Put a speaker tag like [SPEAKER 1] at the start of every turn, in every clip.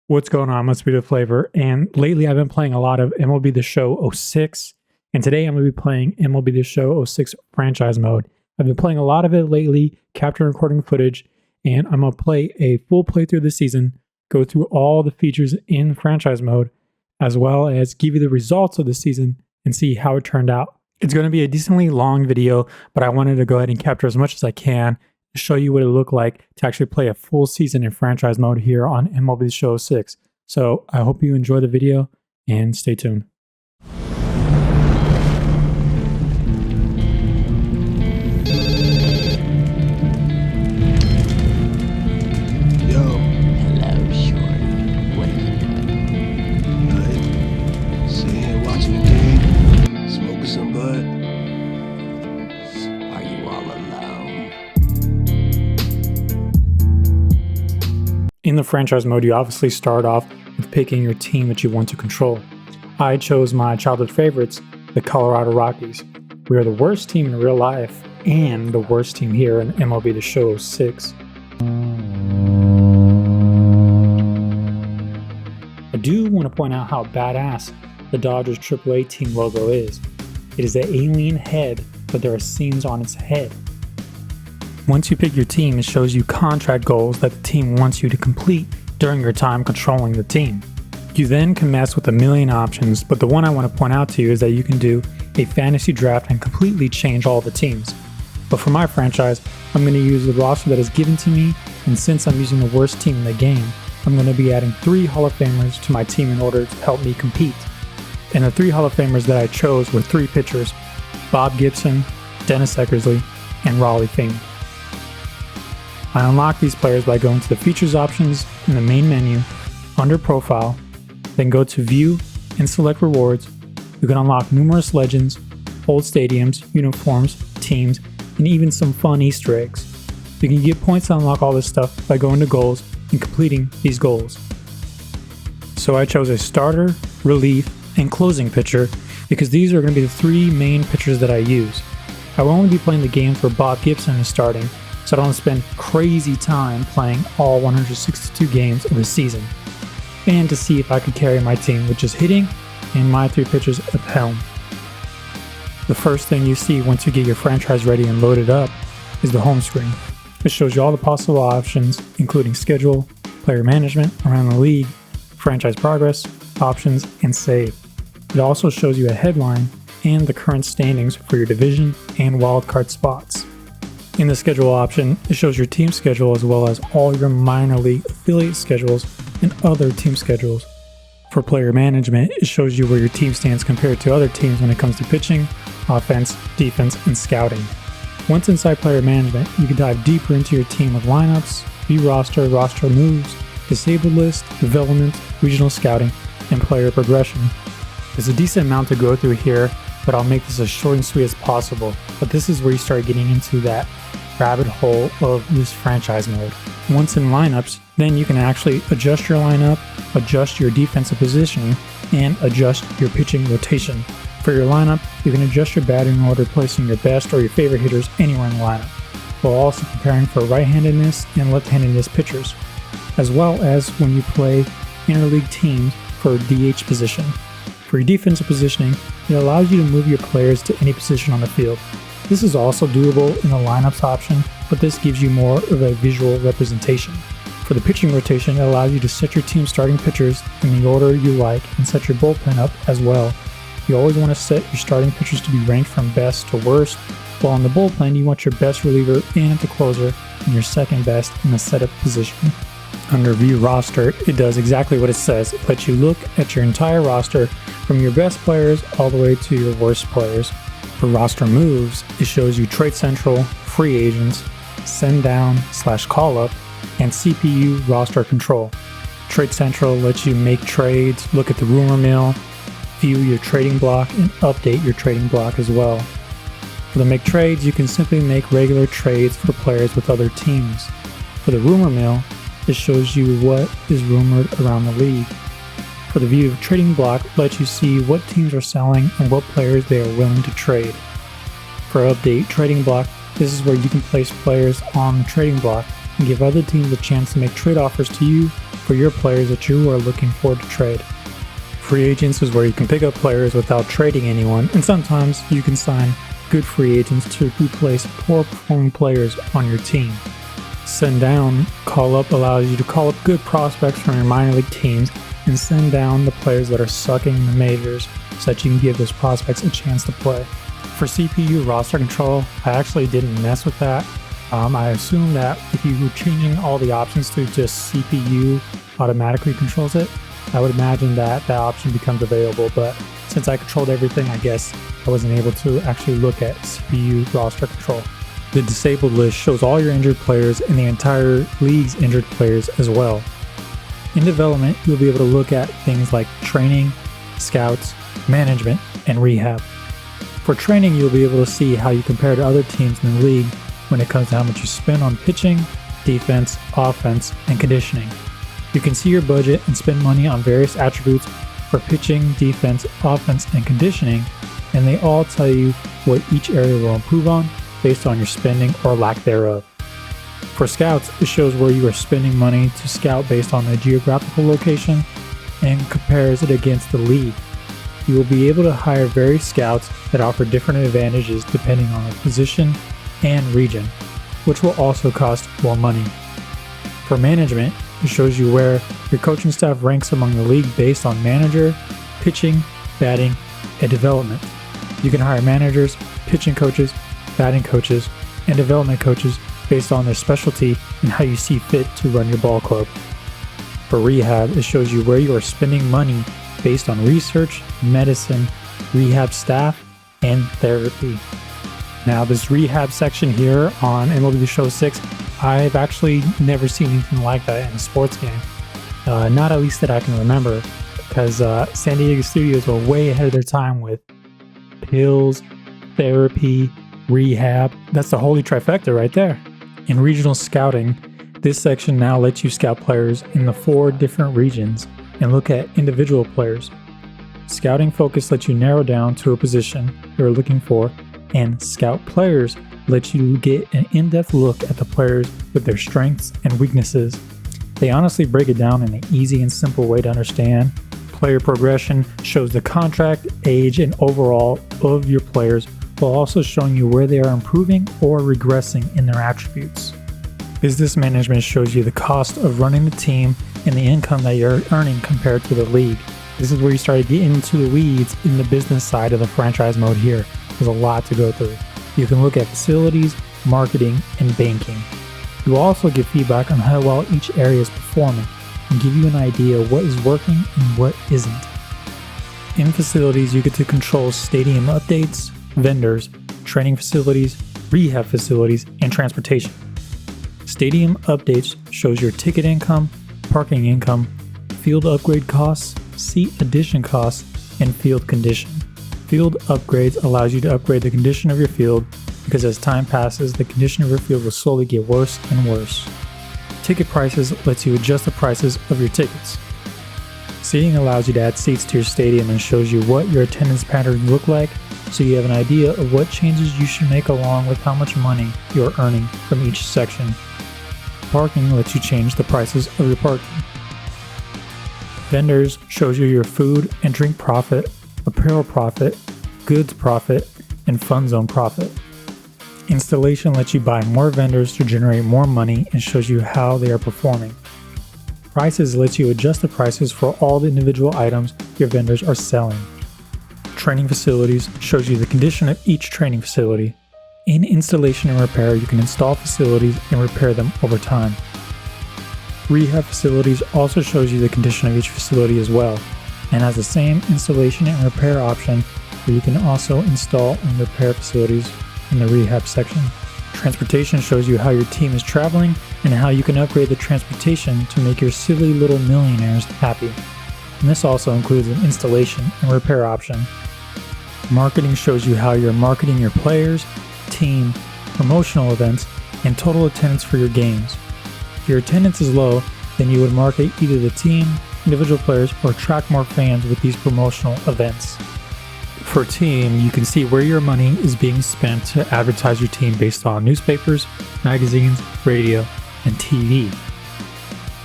[SPEAKER 1] What's going on? Must be the flavor. And lately I've been playing a lot of MLB The Show 06. And today I'm going to be playing MLB The Show 06 franchise mode. I've been playing a lot of it lately, capturing recording footage, and I'm going to play a full playthrough this season, go through all the features in franchise mode, as well as give you the results of the season and see how it turned out. It's going to be a decently long video, but I wanted to go ahead and capture as much as I can to show you what it looked like to actually play a full season in franchise mode here on MLB The Show 6. So I hope you enjoy the video and stay tuned. In the franchise mode, you obviously start off with picking your team that you want to control. I chose my childhood favorites, the Colorado Rockies. We are the worst team in real life and the worst team here in MLB The Show 6. I do want to point out how badass the Dodgers AAA team logo is. It is an alien head, but there are seams on its head. Once you pick your team, it shows you contract goals that the team wants you to complete during your time controlling the team. You then can mess with a million options, but the one I want to point out to you is that you can do a fantasy draft and completely change all the teams. But for my franchise, I'm going to use the roster that is given to me, and since I'm using the worst team in the game, I'm going to be adding 3 Hall of Famers to my team in order to help me compete. And the 3 Hall of Famers that I chose were 3 pitchers: Bob Gibson, Dennis Eckersley, and Rollie Fingers. I unlock these players by going to the features options in the main menu, under profile, then go to view and select rewards. You can unlock numerous legends, old stadiums, uniforms, teams, and even some fun Easter eggs. You can get points to unlock all this stuff by going to goals and completing these goals. So I chose a starter, relief, and closing pitcher because these are going to be the 3 main pitchers that I use. I will only be playing the games where Bob Gibson is starting, so I don't spend crazy time playing all 162 games of the season, and to see if I could carry my team with just hitting and my 3 pitchers at the helm. The first thing you see once you get your franchise ready and loaded up is the home screen. It shows you all the possible options, including schedule, player management around the league, franchise progress, options, and save. It also shows you a headline and the current standings for your division and wildcard spots. In the schedule option, it shows your team schedule as well as all your minor league affiliate schedules and other team schedules. For player management, it shows you where your team stands compared to other teams when it comes to pitching, offense, defense, and scouting. Once inside player management, you can dive deeper into your team with lineups, view roster, roster moves, disabled list, development, regional scouting, and player progression. There's a decent amount to go through here, but I'll make this as short and sweet as possible. But this is where you start getting into that rabbit hole of this franchise mode. Once in lineups, then you can actually adjust your lineup, adjust your defensive positioning, and adjust your pitching rotation. For your lineup, you can adjust your batting order, placing your best or your favorite hitters anywhere in the lineup, while also preparing for right-handedness and left-handedness pitchers, as well as when you play interleague teams for DH position. For your defensive positioning, it allows you to move your players to any position on the field. This is also doable in the lineups option, but this gives you more of a visual representation. For the pitching rotation, it allows you to set your team starting pitchers in the order you like and set your bullpen up as well. You always want to set your starting pitchers to be ranked from best to worst, while in the bullpen you want your best reliever and the closer and your second best in the setup position. Under View Roster, it does exactly what it says. It lets you look at your entire roster from your best players all the way to your worst players. For roster moves, it shows you Trade Central, free agents, send down/call up, and CPU roster control. Trade Central lets you make trades, look at the rumor mill, view your trading block, and update your trading block as well. For the make trades, you can simply make regular trades for players with other teams. For the rumor mill, it shows you what is rumored around the league. For the view of trading block, lets you see what teams are selling and what players they are willing to trade. For update trading block, this is where you can place players on the trading block and give other teams a chance to make trade offers to you for your players that you are looking for to trade. Free agents is where you can pick up players without trading anyone, and sometimes you can sign good free agents to replace poor performing players on your team. Send down, call up allows you to call up good prospects from your minor league teams and send down the players that are sucking in the majors so that you can give those prospects a chance to play. For CPU roster control, I actually didn't mess with that. I assume that if you were changing all the options to just CPU automatically controls it, I would imagine that that option becomes available, but since I controlled everything, I guess I wasn't able to actually look at CPU roster control. The disabled list shows all your injured players and the entire league's injured players as well. In development, you'll be able to look at things like training, scouts, management, and rehab. For training, you'll be able to see how you compare to other teams in the league when it comes to how much you spend on pitching, defense, offense, and conditioning. You can see your budget and spend money on various attributes for pitching, defense, offense, and conditioning, and they all tell you what each area will improve on based on your spending or lack thereof. For scouts, it shows where you are spending money to scout based on the geographical location and compares it against the league. You will be able to hire various scouts that offer different advantages depending on the position and region, which will also cost more money. For management, it shows you where your coaching staff ranks among the league based on manager, pitching, batting, and development. You can hire managers, pitching coaches, batting coaches, and development coaches based on their specialty and how you see fit to run your ball club. For rehab, it shows you where you are spending money based on research, medicine, rehab staff, and therapy. Now, this rehab section here on Mlb The Show 6, I've actually never seen anything like that in a sports game. Not at least that I can remember, because San Diego studios were way ahead of their time with pills, therapy, rehab. That's the holy trifecta right there. In regional scouting, this section now lets you scout players in the 4 different regions and look at individual players. Scouting focus lets you narrow down to a position you're looking for, and scout players lets you get an in-depth look at the players with their strengths and weaknesses. They honestly break it down in an easy and simple way to understand. Player progression shows the contract, age, and overall of your players, while also showing you where they are improving or regressing in their attributes. Business management shows you the cost of running the team and the income that you're earning compared to the league. This is where you start to get into the weeds in the business side of the franchise mode here. There's a lot to go through. You can look at facilities, marketing, and banking. You will also give feedback on how well each area is performing and give you an idea of what is working and what isn't. In facilities, you get to control stadium updates, vendors, training facilities, rehab facilities, and transportation. Stadium updates shows your ticket income, parking income, field upgrade costs, seat addition costs, and field condition. Field upgrades allows you to upgrade the condition of your field because as time passes, the condition of your field will slowly get worse and worse. Ticket prices lets you adjust the prices of your tickets. Seating allows you to add seats to your stadium and shows you what your attendance patterns look like, so you have an idea of what changes you should make along with how much money you're earning from each section. Parking lets you change the prices of your parking. Vendors shows you your food and drink profit, apparel profit, goods profit, and fun zone profit. Installation lets you buy more vendors to generate more money and shows you how they are performing. Prices lets you adjust the prices for all the individual items your vendors are selling. Training facilities shows you the condition of each training facility. In installation and repair, you can install facilities and repair them over time. Rehab facilities also shows you the condition of each facility as well, and has the same installation and repair option where you can also install and repair facilities in the rehab section. Transportation shows you how your team is traveling and how you can upgrade the transportation to make your silly little millionaires happy. And this also includes an installation and repair option. Marketing shows you how you're marketing your players, team, promotional events, and total attendance for your games. If your attendance is low, then you would market either the team, individual players, or attract more fans with these promotional events. For team, you can see where your money is being spent to advertise your team based on newspapers, magazines, radio, and TV.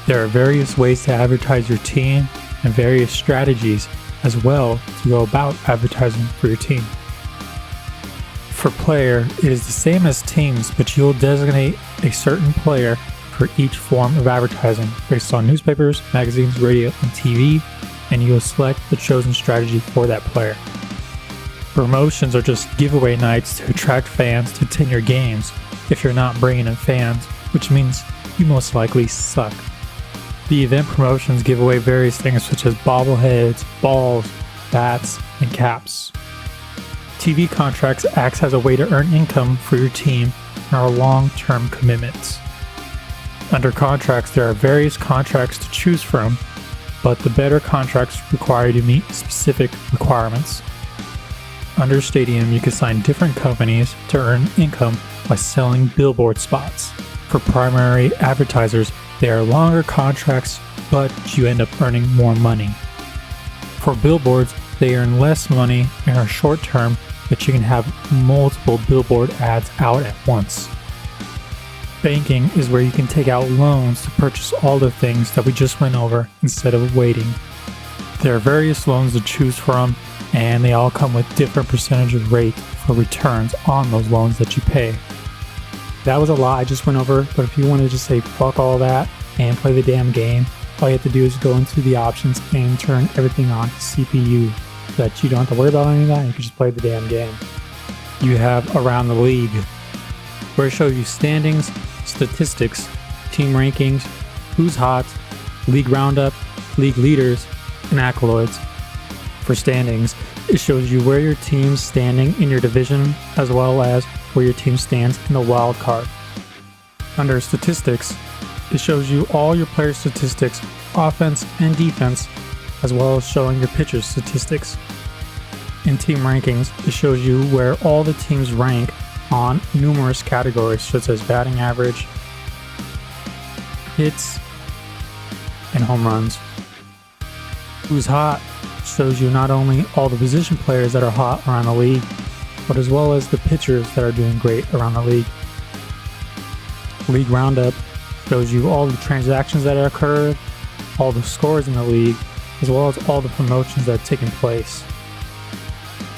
[SPEAKER 1] There are various ways to advertise your team and various strategies as well to go about advertising for your team. For player, it is the same as teams, but you'll designate a certain player for each form of advertising based on newspapers, magazines, radio, and TV, and you'll select the chosen strategy for that player. Promotions are just giveaway nights to attract fans to attend your games if you're not bringing in fans, which means you most likely suck. The event promotions give away various things such as bobbleheads, balls, bats, and caps. TV contracts acts as a way to earn income for your team and are long-term commitments. Under contracts, there are various contracts to choose from, but the better contracts require you to meet specific requirements. Under stadium, you can sign different companies to earn income by selling billboard spots. For primary advertisers, they are longer contracts, but you end up earning more money. For billboards, they earn less money and are short-term, but you can have multiple billboard ads out at once. Banking is where you can take out loans to purchase all the things that we just went over instead of waiting. There are various loans to choose from, and they all come with different percentage of rate for returns on those loans that you pay. That was a lot I just went over, but if you want to just say fuck all that and play the damn game, all you have to do is go into the options and turn everything on to CPU so that you don't have to worry about any of that. You can just play the damn game. You have Around the League, where it shows you standings, statistics, team rankings, who's hot, league roundup, league leaders, and accolades. For standings, it shows you where your team's standing in your division as well as where your team stands in the wild card. Under statistics, it shows you all your player statistics, offense and defense, as well as showing your pitchers' statistics. In team rankings, it shows you where all the teams rank on numerous categories such as batting average, hits, and home runs. Who's hot shows you not only all the position players that are hot around the league, but as well as the pitchers that are doing great around the league. League Roundup shows you all the transactions that occurred, all the scores in the league, as well as all the promotions that have taken place.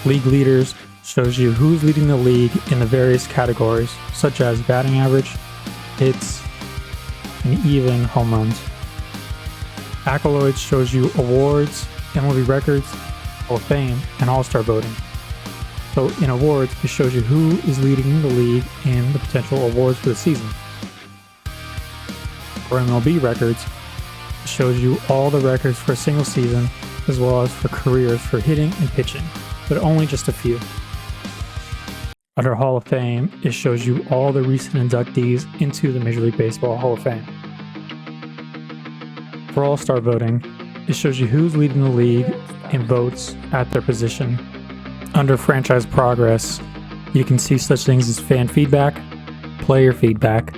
[SPEAKER 1] League Leaders shows you who's leading the league in the various categories, such as batting average, hits, and even home runs. Accolades shows you awards, MLB records, Hall of Fame, and All-Star voting. So in awards, it shows you who is leading the league in the potential awards for the season. For MLB records, it shows you all the records for a single season, as well as for careers for hitting and pitching, but only just a few. Under Hall of Fame, it shows you all the recent inductees into the Major League Baseball Hall of Fame. For All-Star voting, it shows you who's leading the league in votes at their position. Under Franchise Progress, you can see such things as fan feedback, player feedback,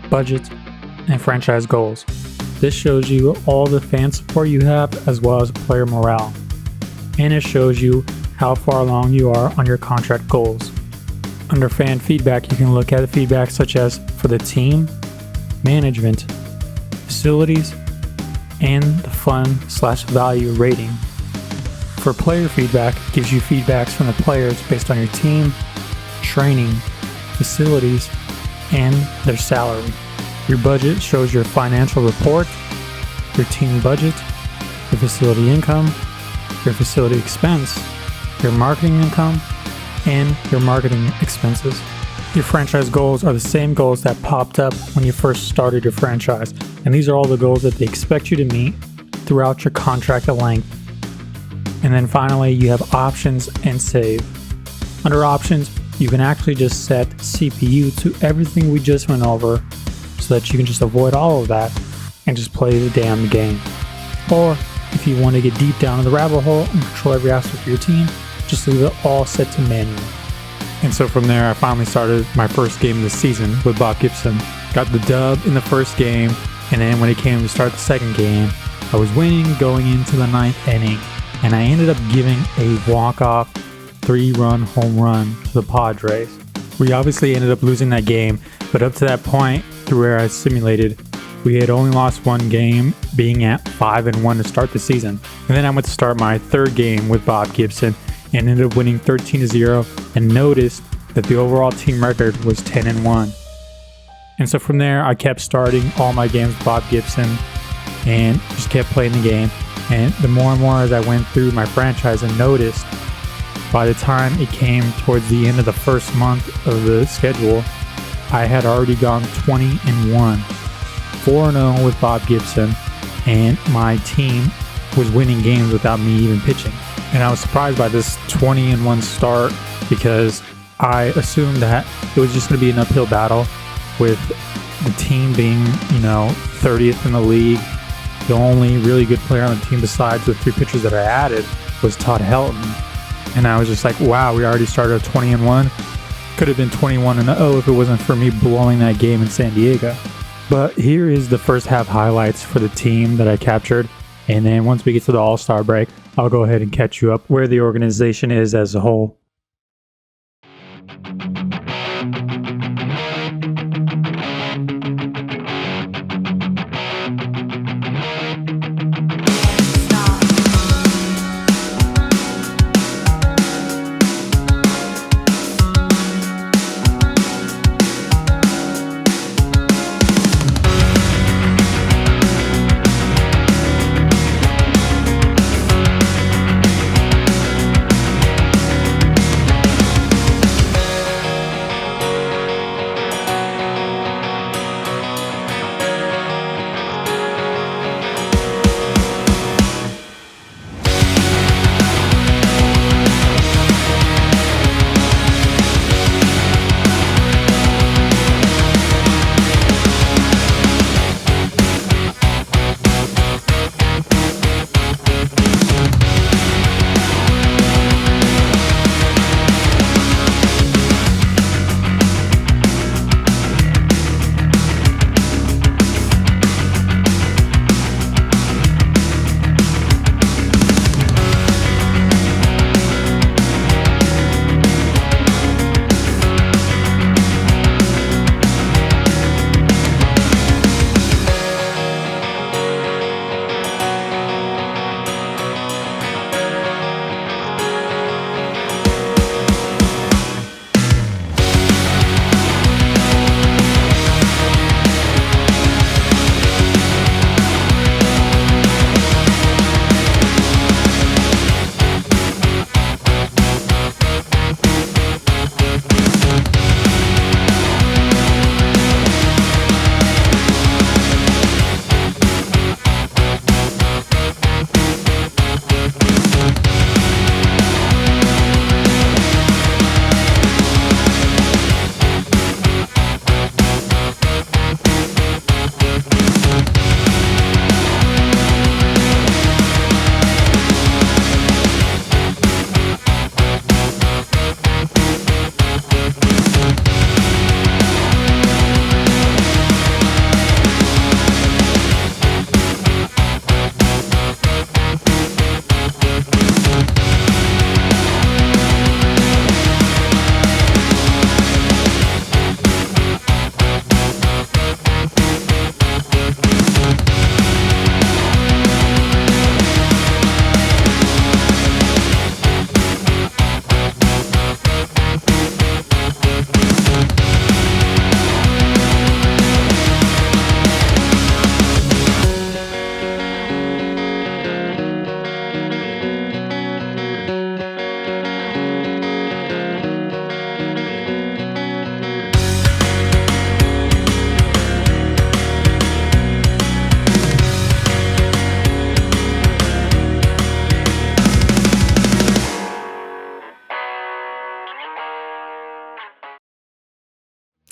[SPEAKER 1] budget, and franchise goals. This shows you all the fan support you have as well as player morale. And it shows you how far along you are on your contract goals. Under fan feedback, you can look at the feedback such as for the team, management, facilities, and the fun/value rating. For player feedback, it gives you feedbacks from the players based on your team, training, facilities, and their salary. Your budget shows your financial report, your team budget, your facility income, your facility expense, your marketing income, and your marketing expenses. Your franchise goals are the same goals that popped up when you first started your franchise, and these are all the goals that they expect you to meet throughout your contract length. And then finally, you have options and save. Under options, you can actually just set CPU to everything we just went over so that you can just avoid all of that and just play the damn game. Or if you want to get deep down in the rabbit hole and control every aspect of your team, just leave it all set to manual. And so from there, I finally started my first game of the season with Bob Gibson. Got the dub in the first game, and then when it came to start the second game, I was winning going into the 9th inning, and I ended up giving a walk-off 3-run home run to the Padres. We obviously ended up losing that game, but up to that point, through where I simulated, We had only lost one game, being at 5-1 to start the season. And then I went to start my third game with Bob Gibson and ended up winning 13-0 and noticed that the overall team record was 10-1. And so from there, I kept starting all my games with Bob Gibson and just kept playing the game. And the more and more as I went through my franchise and noticed, by the time it came towards the end of the first month of the schedule, I had already gone 20-1, 4-0 with Bob Gibson, and my team was winning games without me even pitching. And I was surprised by this 20-1 start because I assumed that it was just going to be an uphill battle with the team being, 30th in the league. The only really good player on the team besides the 3 pitchers that I added was Todd Helton. And I was just like, wow, we already started at 20-1. Could have been 21-0 if it wasn't for me blowing that game in San Diego. But here is the first half highlights for the team that I captured. And then once we get to the All-Star break, I'll go ahead and catch you up where the organization is as a whole.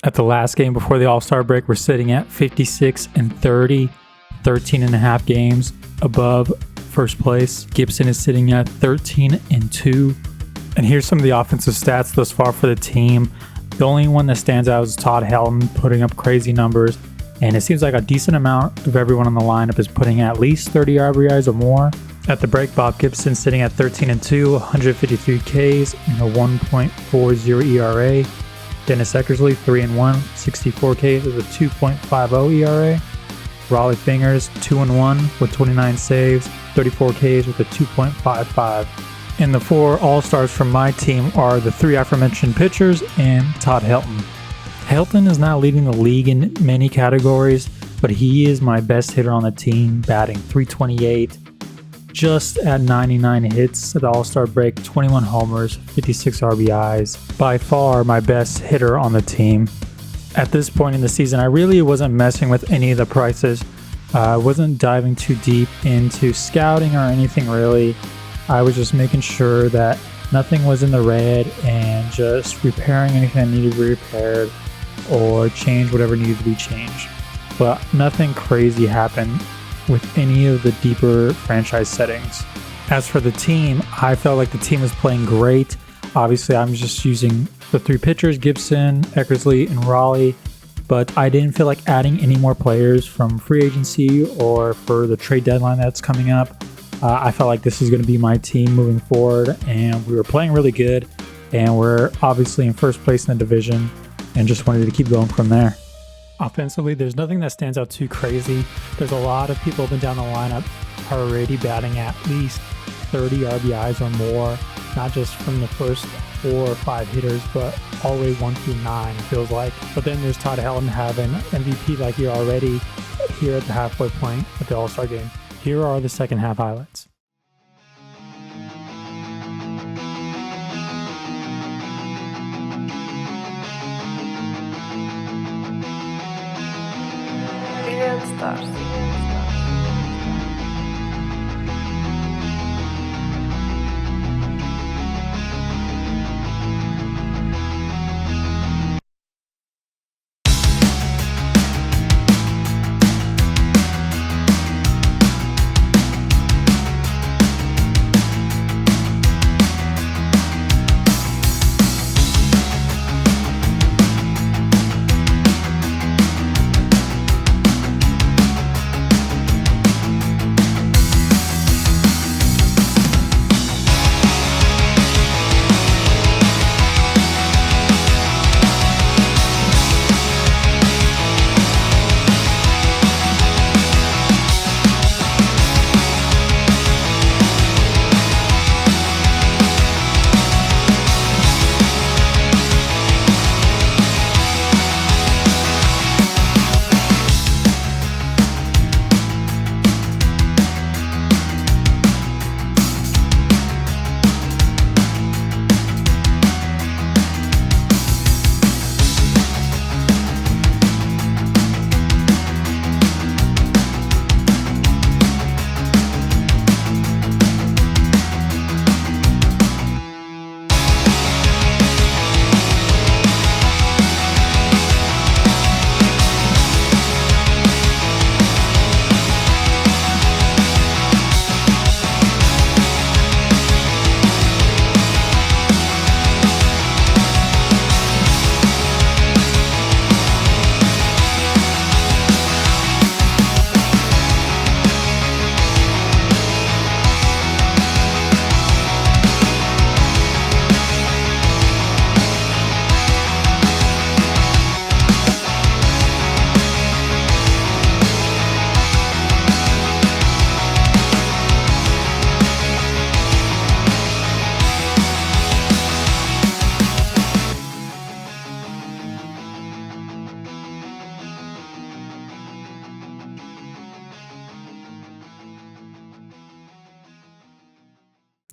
[SPEAKER 1] At the last game before the All-Star break, we're sitting at 56-30, 13.5 games above first place. Gibson is sitting at 13-2. And here's some of the offensive stats thus far for the team. The only one that stands out is Todd Helton putting up crazy numbers. And it seems like a decent amount of everyone on the lineup is putting at least 30 RBIs or more. At the break, Bob Gibson sitting at 13-2, 153 Ks and a 1.40 ERA. Dennis Eckersley, 3-1, 64 Ks with a 2.50 ERA. Rollie Fingers, 2-1 with 29 saves, 34 Ks with a 2.55. And the 4 all-stars from my team are the 3 aforementioned pitchers and Todd Helton. Helton is not leading the league in many categories, but he is my best hitter on the team, batting .328, just at 99 hits at the All-Star break, 21 homers, 56 RBIs. By far my best hitter on the team. At this point in the season, I really wasn't messing with any of the prices. I wasn't diving too deep into scouting or anything really. I was just making sure that nothing was in the red and just repairing anything that needed to be repaired or change whatever needed to be changed. But nothing crazy happened with any of the deeper franchise settings. As for the team, I felt like the team was playing great. Obviously, I'm just using the 3 pitchers, Gibson, Eckersley, and Rollie, but I didn't feel like adding any more players from free agency or for the trade deadline that's coming up. I felt like this is going to be my team moving forward, and we were playing really good, and we're obviously in first place in the division, and just wanted to keep going from there. Offensively, there's nothing that stands out too crazy. There's a lot of people up and down the lineup already batting at least 30 RBIs or more, not just from the first 4 or 5 hitters, but all the way 1 through 9, it feels like. But then there's Todd Helton having MVP like you're already here at the halfway point at the All-Star game. Here are the second half highlights.
[SPEAKER 2] Stars.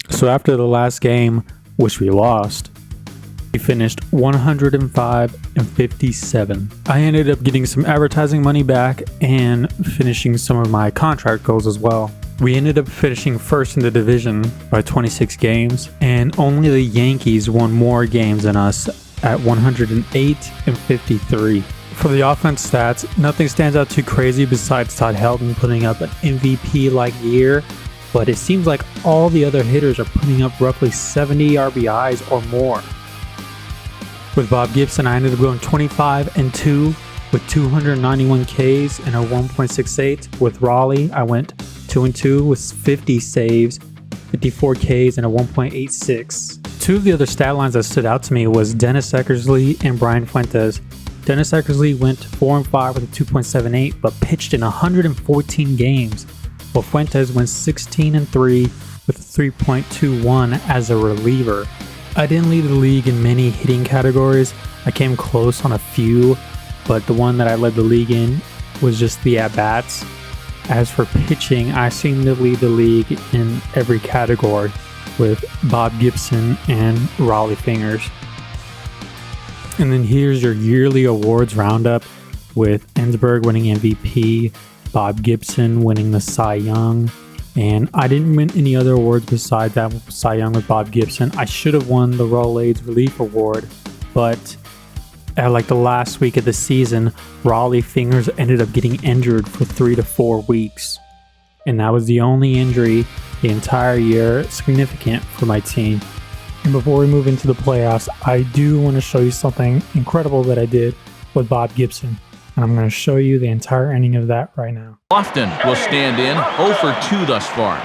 [SPEAKER 1] So after the last game, which we lost, we finished 105-57. I ended up getting some advertising money back and finishing some of my contract goals as well. We ended up finishing first in the division by 26 games, and only the Yankees won more games than us at 108-53. For the offense stats, nothing stands out too crazy besides Todd Helton putting up an MVP-like year, but it seems like all the other hitters are putting up roughly 70 RBIs or more. With Bob Gibson, I ended up going 25-2 with 291 Ks and a 1.68. With Rollie, I went 2-2 with 50 saves, 54 Ks and a 1.86. Two of the other stat lines that stood out to me was Dennis Eckersley and Brian Fuentes. Dennis Eckersley went 4-5 with a 2.78, but pitched in 114 games, while Fuentes went 16-3 with a 3.21 as a reliever. I didn't lead the league in many hitting categories. I came close on a few, but the one that I led the league in was just the at-bats. As for pitching, I seem to lead the league in every category with Bob Gibson and Rollie Fingers. And then here's your yearly awards roundup with Ensberg winning MVP, Bob Gibson winning the Cy Young, and I didn't win any other awards besides that Cy Young with Bob Gibson. I should have won the Rollie Relief Award, but at like the last week of the season, Rollie Fingers ended up getting injured for 3 to 4 weeks. And that was the only injury the entire year significant for my team. And before we move into the playoffs, I do want to show you something incredible that I did with Bob Gibson. And I'm going to show you the entire ending of that right now.
[SPEAKER 3] Lofton will stand in, 0 for 2 thus far.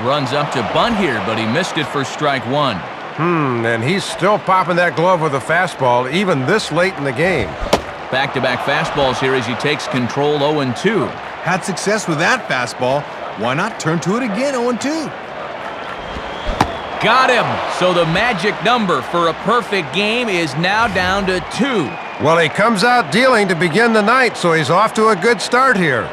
[SPEAKER 3] Runs up to bunt here, but he missed it for strike 1.
[SPEAKER 4] And he's still popping that glove with a fastball, even this late in the game.
[SPEAKER 3] Back-to-back fastballs here as he takes control, 0-2.
[SPEAKER 5] Had success with that fastball. Why not turn to it again, 0-2?
[SPEAKER 3] Got him! So the magic number for a perfect game is now down to 2.
[SPEAKER 4] Well, he comes out dealing to begin the ninth, so he's off to a good start here.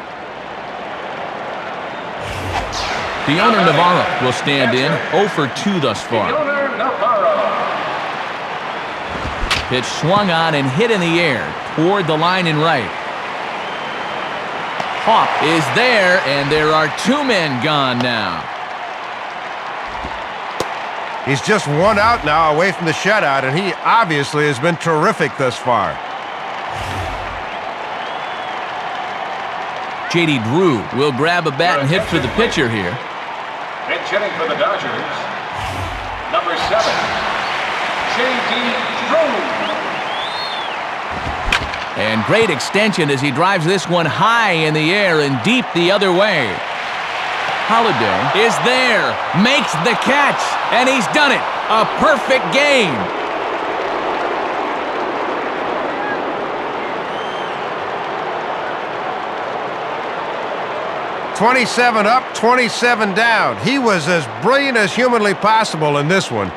[SPEAKER 3] The owner, Navarro, will stand in, 0 for 2 thus far. Pitch swung on and hit in the air toward the line and right. Hawk is there, and there are 2 men gone now.
[SPEAKER 4] He's just 1 out now away from the shutout, and he obviously has been terrific thus far.
[SPEAKER 3] J.D. Drew will grab a bat and hit for the pitcher here.
[SPEAKER 6] Pitch hitting for the Dodgers, number 7, J.D. Drew.
[SPEAKER 3] And great extension as he drives this one high in the air and deep the other way. Holiday is there, makes the catch, and he's done it. A perfect game.
[SPEAKER 4] "27 up, 27 down." He was as brilliant as humanly possible in this one.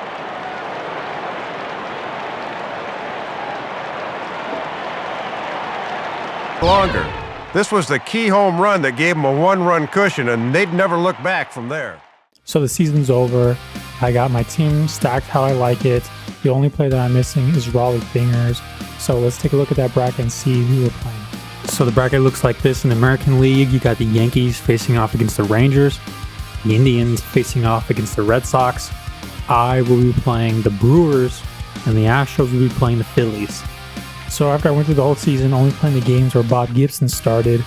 [SPEAKER 4] Longer. This was the key home run that gave him a 1-run cushion, and they'd never look back from there.
[SPEAKER 1] So the season's over. I got my team stacked how I like it. The only player that I'm missing is Rollie Fingers. So let's take a look at that bracket and see who we're playing. So the bracket looks like this. In the American League, you got the Yankees facing off against the Rangers, the Indians facing off against the Red Sox. I will be playing the Brewers, and the Astros will be playing the Phillies. So after I went through the whole season only playing the games where Bob Gibson started,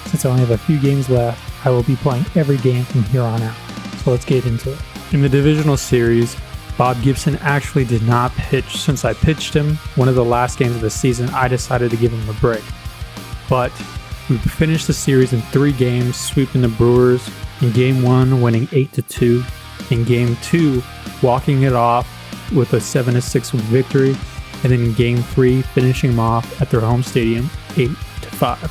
[SPEAKER 1] since I only have a few games left, I will be playing every game from here on out. So let's get into it. In the divisional series, Bob Gibson actually did not pitch. Since I pitched him one of the last games of the season, I decided to give him a break. But we finished the series in 3 games, sweeping the Brewers. In Game 1, winning 8-2. In Game 2, walking it off with a 7-6 victory. And then in Game 3, finishing them off at their home stadium, 8-5.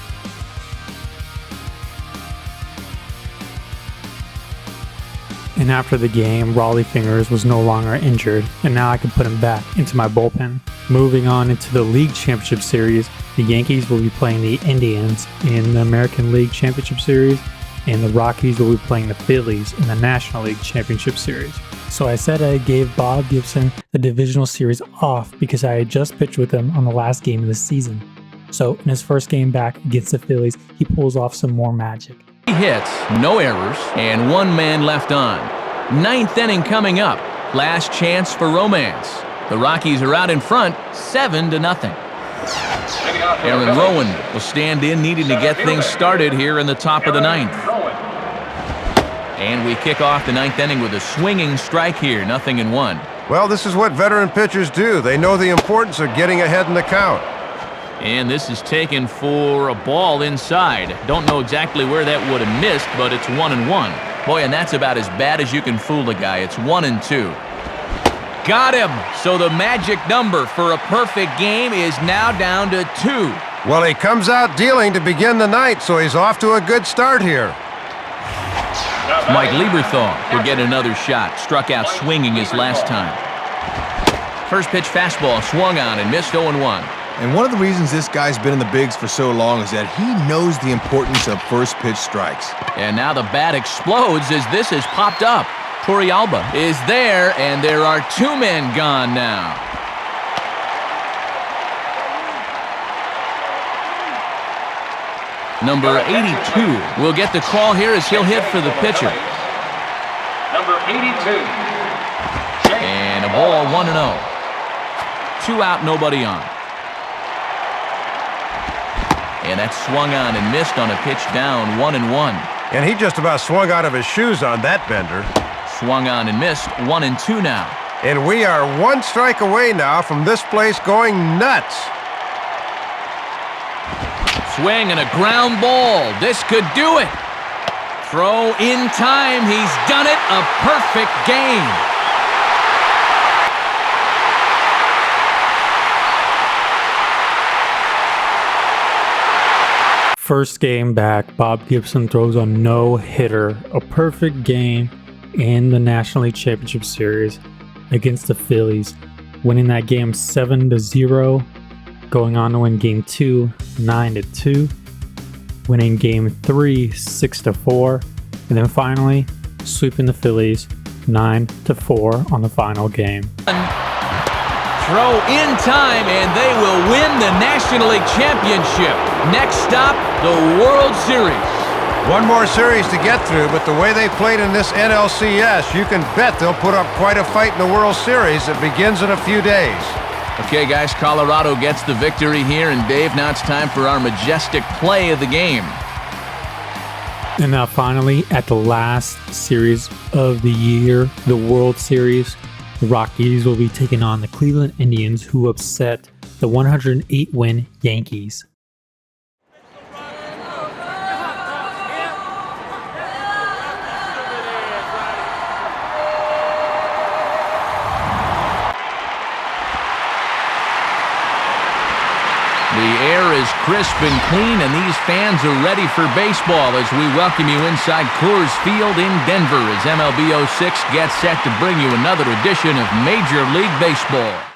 [SPEAKER 1] And after the game, Rollie Fingers was no longer injured, and now I can put him back into my bullpen. Moving on into the League Championship Series, the Yankees will be playing the Indians in the American League Championship Series, and the Rockies will be playing the Phillies in the National League Championship Series. So I said I gave Bob Gibson the divisional series off because I had just pitched with him on the last game of the season. So in his first game back against the Phillies, he pulls off some more magic.
[SPEAKER 3] 3 hits, no errors, and 1 man left on. 9th inning coming up. Last chance for romance. The Rockies are out in front, 7-0. Aaron Rowan will stand in, needing to get things started here in the top of the 9th. And we kick off the 9th inning with a swinging strike here, 0-1.
[SPEAKER 4] Well, this is what veteran pitchers do. They know the importance of getting ahead in the count.
[SPEAKER 3] And this is taken for a ball inside. Don't know exactly where that would have missed, but it's 1-1. Boy, and that's about as bad as you can fool a guy. It's 1-2. Got him. So the magic number for a perfect game is now down to 2.
[SPEAKER 4] Well, he comes out dealing to begin the ninth, so he's off to a good start here.
[SPEAKER 3] Mike Lieberthal will get another shot. Struck out swinging his last time. First pitch fastball swung on and missed 0-1.
[SPEAKER 5] And one of the reasons this guy's been in the bigs for so long is that he knows the importance of first pitch strikes.
[SPEAKER 3] And now the bat explodes as this has popped up. Torrealba is there, and there are 2 men gone now. Number 82 will get the call here as he'll hit for the pitcher.
[SPEAKER 6] Number 82.
[SPEAKER 3] And a ball 1-0. 2 out, nobody on. And that swung on and missed on a pitch down, 1-1.
[SPEAKER 4] And he just about swung out of his shoes on that bender.
[SPEAKER 3] Swung on and missed, 1-2 now.
[SPEAKER 4] And we are 1 strike away now from this place going nuts.
[SPEAKER 3] Swing and a ground ball. This could do it. Throw in time. He's done it. A perfect game.
[SPEAKER 1] First game back, Bob Gibson throws a no-hitter, a perfect game in the National League Championship Series against the Phillies, winning that game 7-0, going on to win Game 2 9-2, winning Game 3 6-4, and then finally sweeping the Phillies 9-4 on the final game.
[SPEAKER 3] Throw in time, and they will win the National League Championship. Next stop, the World Series.
[SPEAKER 4] One more series to get through, but the way they played in this NLCS, you can bet they'll put up quite a fight in the World Series that begins in a few days.
[SPEAKER 3] Okay, guys, Colorado gets the victory here, and Dave, now it's time for our majestic play of the game.
[SPEAKER 1] And now finally, at the last series of the year, the World Series, the Rockies will be taking on the Cleveland Indians, who upset the 108-win Yankees.
[SPEAKER 3] The air is crisp and clean, and these fans are ready for baseball as we welcome you inside Coors Field in Denver as MLB 06 gets set to bring you another edition of Major League Baseball.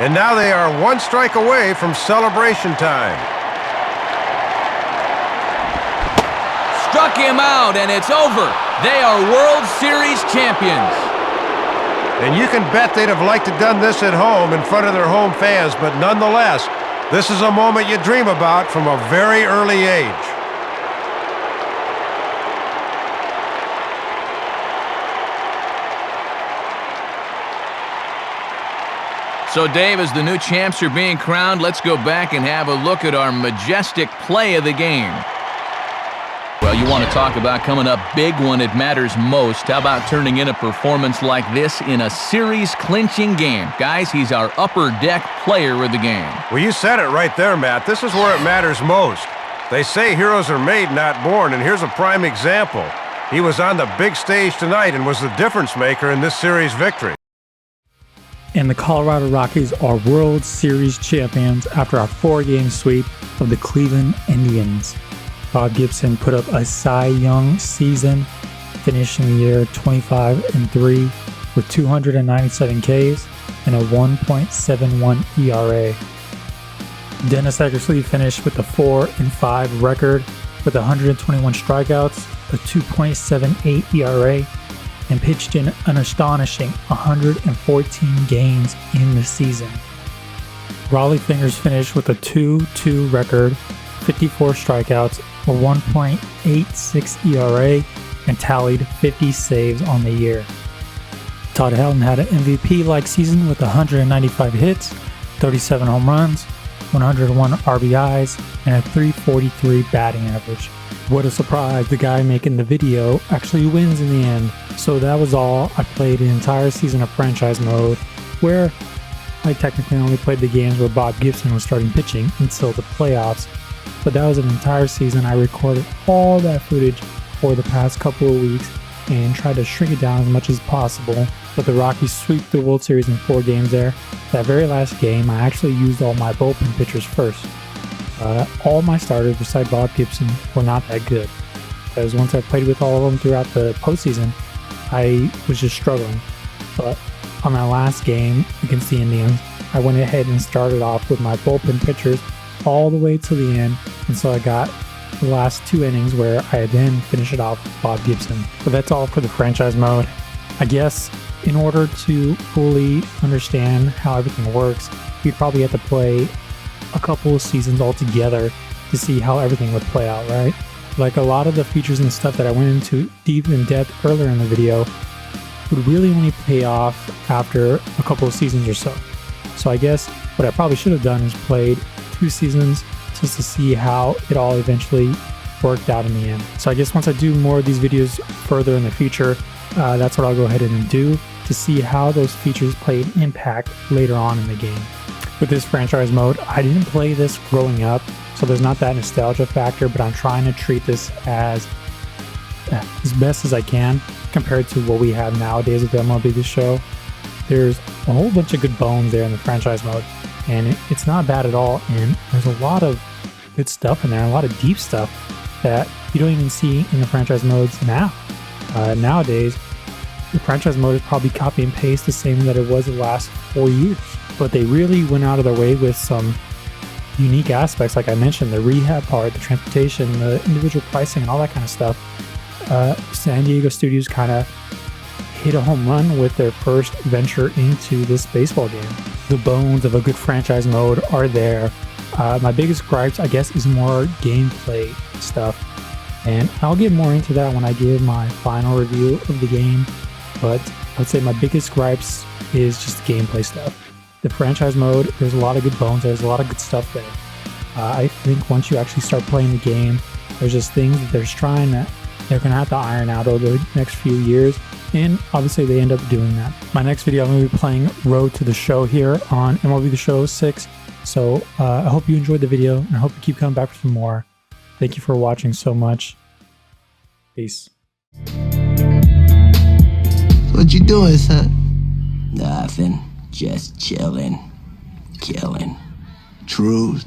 [SPEAKER 4] And now they are one strike away from celebration time.
[SPEAKER 3] Struck him out, and it's over. They are World Series champions.
[SPEAKER 4] And you can bet they'd have liked to have done this at home in front of their home fans, but nonetheless, this is a moment you dream about from a very early age.
[SPEAKER 3] So, Dave, as the new champs are being crowned, let's go back and have a look at our majestic play of the game. Well, you want to talk about coming up big when it matters most. How about turning in a performance like this in a series-clinching game? Guys, he's our upper deck player of the game.
[SPEAKER 4] Well, you said it right there, Matt. This is where it matters most. They say heroes are made, not born, and here's a prime example. He was on the big stage tonight and was the difference maker in this series victory.
[SPEAKER 1] And the Colorado Rockies are World Series champions after a 4-game sweep of the Cleveland Indians. Bob Gibson put up a Cy Young season, finishing the year 25-3 with 297 Ks and a 1.71 ERA. Dennis Eckersley finished with a 4-5 record with 121 strikeouts, a 2.78 ERA, and pitched in an astonishing 114 games in the season. Rollie Fingers finished with a 2-2 record, 54 strikeouts, a 1.86 ERA, and tallied 50 saves on the year. Todd Helton had an MVP-like season with 195 hits, 37 home runs, 101 RBIs, and a .343 batting average. What a surprise, the guy making the video actually wins in the end. So that was all. I played an entire season of franchise mode, where I technically only played the games where Bob Gibson was starting pitching until the playoffs. But that was an entire season. I recorded all that footage for the past couple of weeks and tried to shrink it down as much as possible. But the Rockies swept the World Series in 4 games there. That very last game, I actually used all my bullpen pitchers first. All my starters, besides Bob Gibson, were not that good, because once I played with all of them throughout the postseason, I was just struggling. But on my last game against the Indians, I went ahead and started off with my bullpen pitchers all the way to the end, and so I got the last 2 innings where I then finished it off with Bob Gibson. But that's all for the franchise mode. I guess in order to fully understand how everything works, you'd probably have to play a couple of seasons all together to see how everything would play out, right? Like a lot of the features and stuff that I went into deep in depth earlier in the video would really only pay off after a couple of seasons or so. So I guess what I probably should have done is played 2 seasons just to see how it all eventually worked out in the end. So I guess once I do more of these videos further in the future, that's what I'll go ahead and do to see how those features play an impact later on in the game. With this franchise mode, I didn't play this growing up, so there's not that nostalgia factor, but I'm trying to treat this as best as I can compared to what we have nowadays with Mlb The Show. There's a whole bunch of good bones there in the franchise mode, and it's not bad at all, and there's a lot of good stuff in there, a lot of deep stuff that you don't even see in the franchise modes now. Nowadays, the franchise mode is probably copy and paste the same that it was the last 4 years. But they really went out of their way with some unique aspects, like I mentioned, the rehab part, the transportation, the individual pricing, and all that kind of stuff. San Diego Studios kind of hit a home run with their first venture into this baseball game. The bones of a good franchise mode are there. My biggest gripes, I guess, is more gameplay stuff. And I'll get more into that when I give my final review of the game. But I'd say my biggest gripes is just the gameplay stuff. The franchise mode, there's a lot of good bones, there's a lot of good stuff there. I think once you actually start playing the game, there's just things that they're trying that they're going to have to iron out over the next few years, and obviously they end up doing that. My next video, I'm going to be playing Road to the Show here on Mlb The Show 6, so I hope you enjoyed the video, and I hope you keep coming back for some more. Thank you for watching so much. Peace.
[SPEAKER 7] What you doing, son? Nothing. Just chillin', killin'. True.